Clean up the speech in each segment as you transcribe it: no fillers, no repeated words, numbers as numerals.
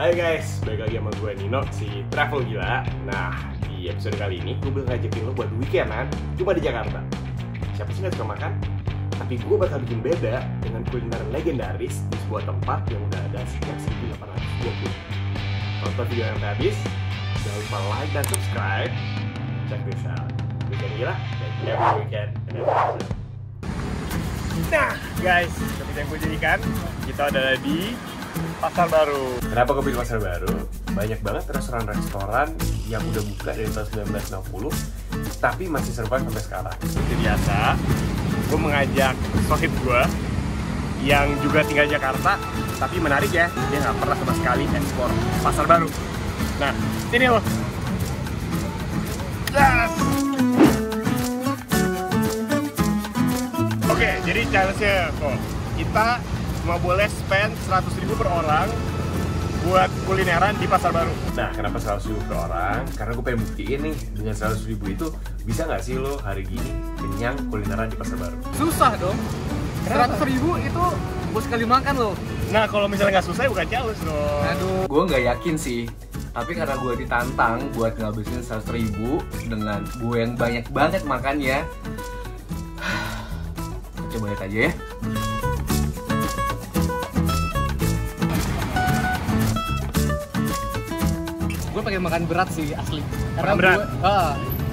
Hai guys, balik lagi sama gue Nino, si Travel Gila. Nah, di episode kali ini gue bakal ngajakin lo buat weekendan cuma di Jakarta. Siapa sih gak suka makan? Tapi gue bakal bikin beda dengan kuliner legendaris di sebuah tempat yang udah ada sejak 1820. Tonton video yang sampai habis, jangan lupa like dan subscribe. Check this out, Weekend Gila, dan every weekend. Nah guys, seperti yang gue jadikan, kita ada di Pasar Baru. Kenapa gue pilih Pasar Baru? Banyak banget restoran-restoran yang udah buka dari tahun 1960 tapi masih survive sampai sekarang. Seperti biasa, gue mengajak sohib gue yang juga tinggal di Jakarta, tapi menarik ya, dia nggak pernah sama sekali ekspor Pasar Baru. Nah, sini loh. Yes! Oke, jadi challenge-nya kok kita cuma boleh spend 100.000 per orang buat kulineran di Pasar Baru. Nah, kenapa 100.000 per orang? Karena gue pengen buktiin nih, dengan 100.000 itu bisa nggak sih lo hari gini kenyang kulineran di Pasar Baru? Susah dong. 100.000 itu buat sekali makan loh. Nah, kalau misalnya nggak susah, bukan challenge dong. Aduh. Gue nggak yakin sih. Tapi karena gue ditantang buat ngabisin 100.000 dengan gue yang banyak banget makannya, coba lihat aja ya. Gue pengen makan berat sih asli. Karena berat?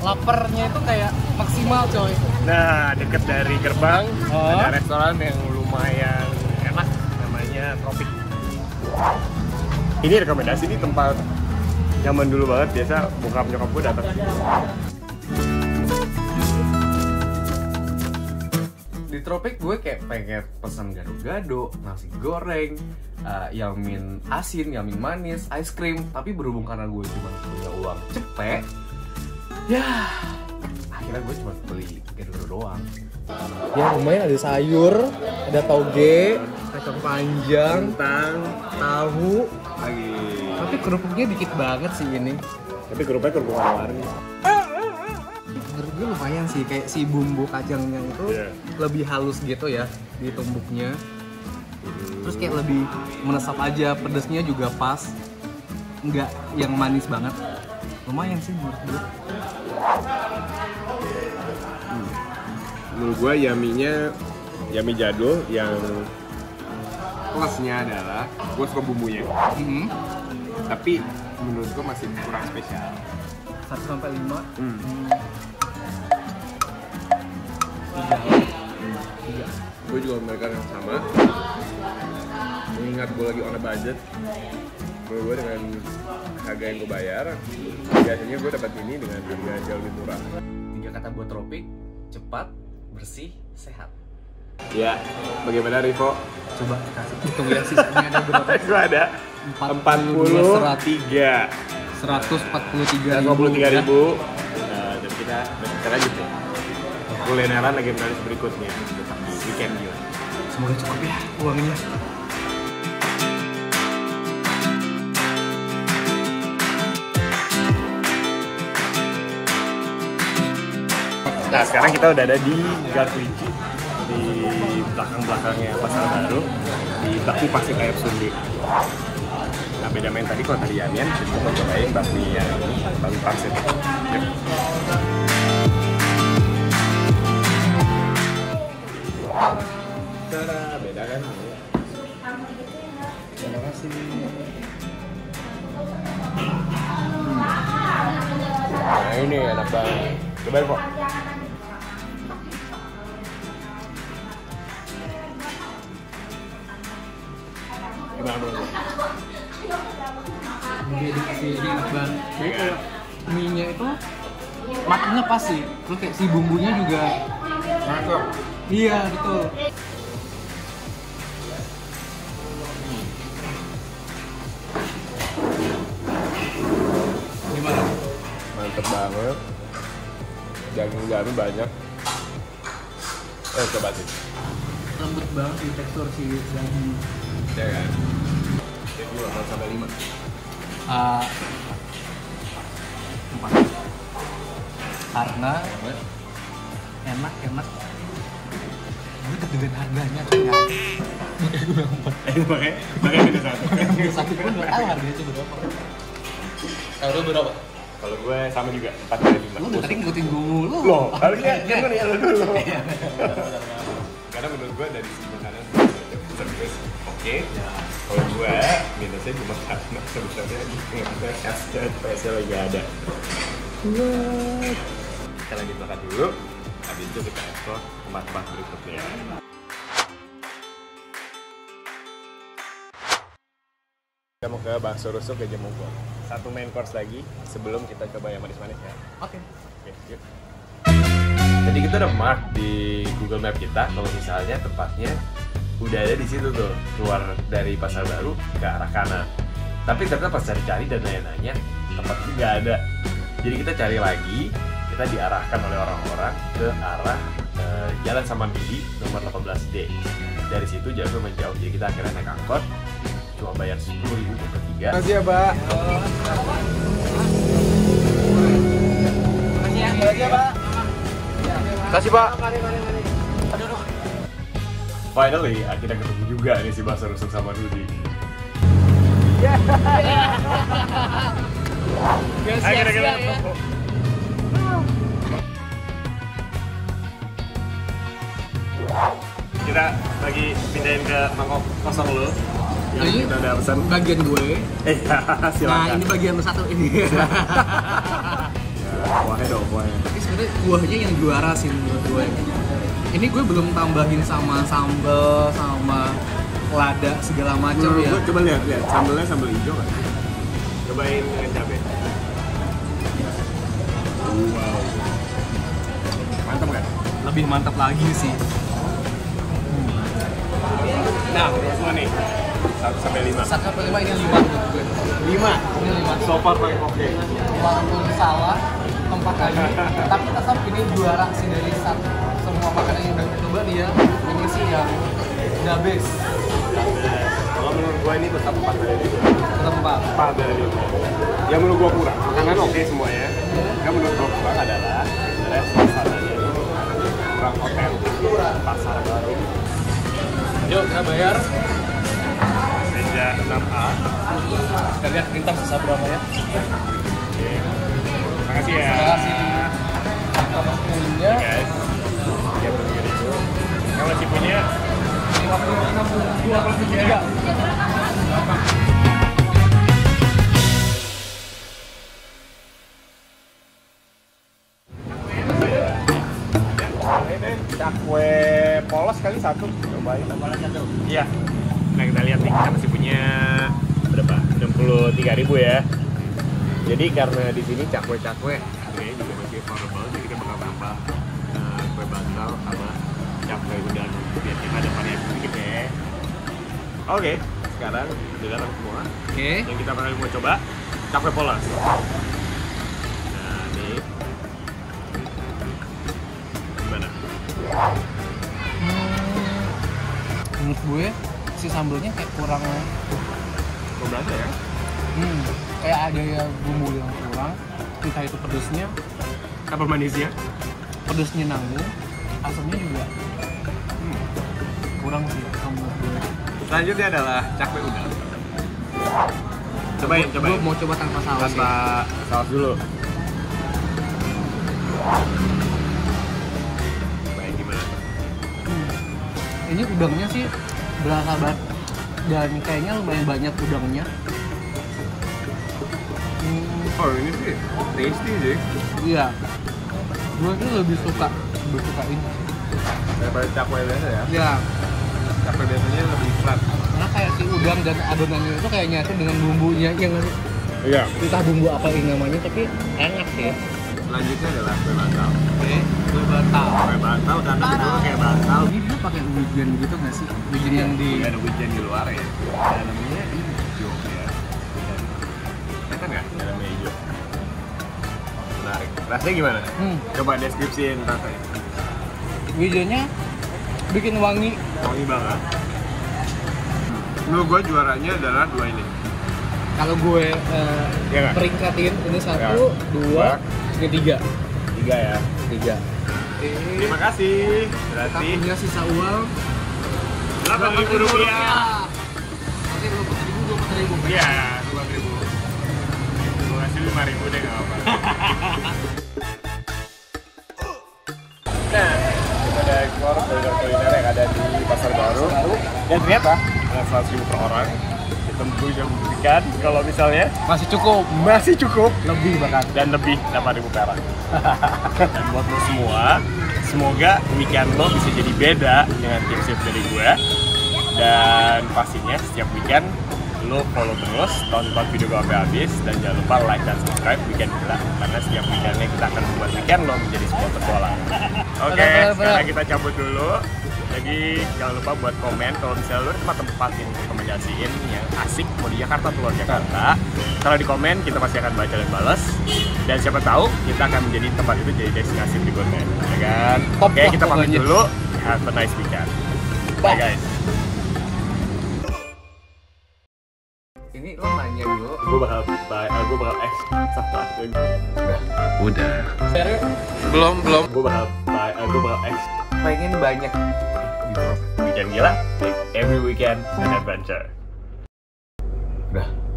Laparnya itu kayak maksimal coy. Nah, deket dari gerbang ada restoran yang lumayan enak, namanya Tropik. Ini rekomendasi nih, tempat zaman dulu banget, biasa bokap nyokap gue datang. Di Tropik gue kayak pengen pesan gado-gado, nasi goreng, yamin asin, yamin manis, ice cream. Tapi berhubung karena gue cuma punya uang cepet, ya akhirnya gue cuma beli gado-gado doang. Ya lumayan, ada sayur, ada toge, kacang panjang, kentang, tahu lagi. Tapi kerupuknya dikit banget sih ini. Tapi kerupuknya kerupuk warna-warni. Menurut gue lumayan sih, kayak si bumbu kacangnya itu lebih halus gitu ya di tumbuknya. Terus kayak lebih meresap aja, pedesnya juga pas, nggak yang manis banget. Lumayan sih menurut gue. Menurut gue yummy jadul yang plusnya adalah gue suka bumbunya. Tapi menurut gue masih kurang spesial. 1-5 3. Gue juga memberikan yang sama. Mengingat gue lagi on a budget, menurut gue dengan harga yang gue bayar, biasanya gue dapat ini dengan harga jauh lebih murah. 3 kata buat Tropik: cepat, bersih, sehat. Ya, bagaimana Rivo? Coba kasih hitung ya, sisanya ada berapa? Gue ada 143 ribu. Dan kita lanjut ya. Kulineran lagi menarik berikutnya tetap di Weekend Gila. Semoga cukup ya uangnya. Nah, sekarang kita udah ada di Gang Kelinci, di belakang-belakangnya Pasar Baru, di bakmi pasti kayak Sundi. Nah, beda main tadi, kalau tadi Yamian, kita cobain bakmi yang bakmi pangsit. Yuk. Tada, beda kan? Terima kasih. Nah, ini enak banget. Cobain kok. Gimana bro? Dia dikasih ini enak banget. Jadi kayak mie-nya itu matangnya pas sih. Terus kayak si bumbunya juga Mantap. iya betul. Gimana? Mantep banget. Daging banyak. Coba sih. Lembut banget di tekstur si daging. Ya kan? Jadi 8-5. 4. Karena enak. Gue dengan harganya ternyata. Makanya gue bilang 4. Makanya minus 1. Minus 1 gue nggak tahu harganya itu berapa. Kalau lu berapa? Kalau gue sama juga 4 dari 5. Lu udah tadi ngikutin gue mulu. Loh, harusnya kan nih lu dulu. Karena menurut gue dari segi makanan service oke. Kalau gue minusnya cuma karena sebenarnya es dan PS-nya lagi ada. Kita lanjut makan dulu. Habis itu kita explore tempat-tempat berikutnya. Kita mau ke bakso rusuk Gajah Mungkur. Satu main course lagi sebelum kita coba yang manis-manis ya. Oke. Oke, yuk. Jadi kita udah mark di Google Map kita kalau misalnya tempatnya udah ada di situ tuh, keluar dari Pasar Baru ke arah kanan. Tapi ternyata pas cari-cari dan nanya-nanya, tempat itu nggak ada. Jadi kita cari lagi, kita diarahkan oleh orang-orang ke arah Jalan Samanhudi nomor 18D. Dari situ jauh lumayan jauh, jadi kita akhirnya naik angkot, cuma bayar 10.000 untuk bertiga. Makasih ya, Pak. Kasih, Pak. Finally, akhirnya ketemu juga nih si bakso rusuk Samanhudi. Akhirnya kita ketemu. Kita lagi pindahin ke mangkok kosong lu yang Ini kita udah pesan. bagian gue. Iya, silakan. Nah, ini bagian satu ini. Kuahnya dong, kuahnya. Tapi sebenarnya kuahnya yang juara sih menurut gue. Ini gue belum tambahin sama sambal, sama lada segala macam ya. Gue coba lihat, sambelnya sambal hijau kan? Cobain dengan cabai. Wow. Mantap kan? Lebih mantap lagi sih. Nah, semua nih 1 sampai 5. 1 sampai 5 ini 5 menurut gue. 5. Ini 5. So far paling oke. Walaupun salah tempat lagi, tapi tetap ini juara sih dari semua makanan yang udah kita coba dia. Ini sih yang the best. Kalau menurut gua ini tetap 4 dari 5. Tetap 4. 4 dari 5. Yang menurut gua kurang, makanan oke semuanya. Yang menurut gua kurang adalah suasananya itu kurang hotel. Pasar Baru. Yuk kita bayar. Meja 6A. Kita lihat bintang sisa berapa ya. Oke. Makasih ya. Terima kasih. Kita masukinnya. Guys. Ya begini itu. Yang masih punya 52/3. cakwe polos kali satu, cobain. Iya. Nah kita lihat nih, kita masih punya berapa? 63.000 ya. Jadi karena di sini cakwe-cakwe harganya juga masih affordable, jadi kita bakal nambah kue bantal sama cakwe udang biar kita ada variasi sedikit ya. Oke, sekarang udah datang semua. Oke. Yang kita bakal mau coba cakwe polos. Nah, nih. Gimana? Menurut gue si sambelnya kayak kurang Berasa ya? kayak ada ya bumbu yang kurang, entah itu pedesnya, Apa manisnya? pedesnya nanggung, asamnya juga kurang sih menurut gue. Selanjutnya adalah cakwe udang. Cobain. Gue mau coba tanpa saus Tanpa saus dulu. Cobain gimana? Ini udangnya sih berasa banget dan kayaknya lumayan banyak udangnya. Oh ini sih tasty sih. Iya, gue tuh lebih suka ini. Daripada cakwe biasa ya. Ya, Cakwe biasanya lebih flat. karena kayak si udang dan adonannya itu kayak nyatu dengan bumbunya yang Iya. entah bumbu apa ini namanya, tapi enak sih. Selanjutnya adalah kue bantal. Oke, gue bantal. Kue bantal karena bentuknya kayak bantal. Ini dia pakai wijen gitu nggak sih? Wijen yang di Ada wijen di luar ya. Dalamnya hijau ya. Kelihatan nggak? Dalamnya hijau. Menarik. Rasanya gimana? Coba deskripsiin rasanya. wijennya bikin wangi. Wangi banget. Menurut gue juaranya adalah dua ini. Kalau gue Iya nggak? peringkatin ini 1, Ya. 2, ini 3. 3 ya. 3. Terima kasih. Kita Berarti punya sisa uang Rp80. Nanti 20.000, 20.000. Iya, 20.000. Gue kasih 5.000 deh, nggak apa-apa. Nah, kita udah keluar dari kuliner yang ada di Pasar Baru. Dan ternyata dengan 100.000 per orang, kita bisa membuktikan kalau misalnya Masih cukup. masih cukup Lebih bahkan. dan lebih 8.000 perak. Dan buat lo semua, semoga weekend lo bisa jadi beda dengan tips-tips dari gue. Dan pastinya setiap weekend lo follow terus, tonton video gue sampai habis, dan jangan lupa like dan subscribe weekend kita, karena setiap weekendnya kita akan membuat weekend lo menjadi sebuah petualang. Oke, sekarang kita cabut dulu. Jadi jangan lupa buat komen kalau misalnya lo tempat yang rekomendasiin yang asik, mau di Jakarta atau luar Jakarta. Kalau di komen kita pasti akan baca dan balas. Dan siapa tahu kita akan menjadi tempat itu jadi destinasi berikutnya, ya kan? Oke, kita pamit dulu. Have a nice weekend. Bye guys. Ini lo nanya dulu. Gue bakal X sama Udah. Serius? Belum. gue bakal X Pengen banyak gitu. weekend gila, like every weekend an adventure.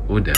Udah.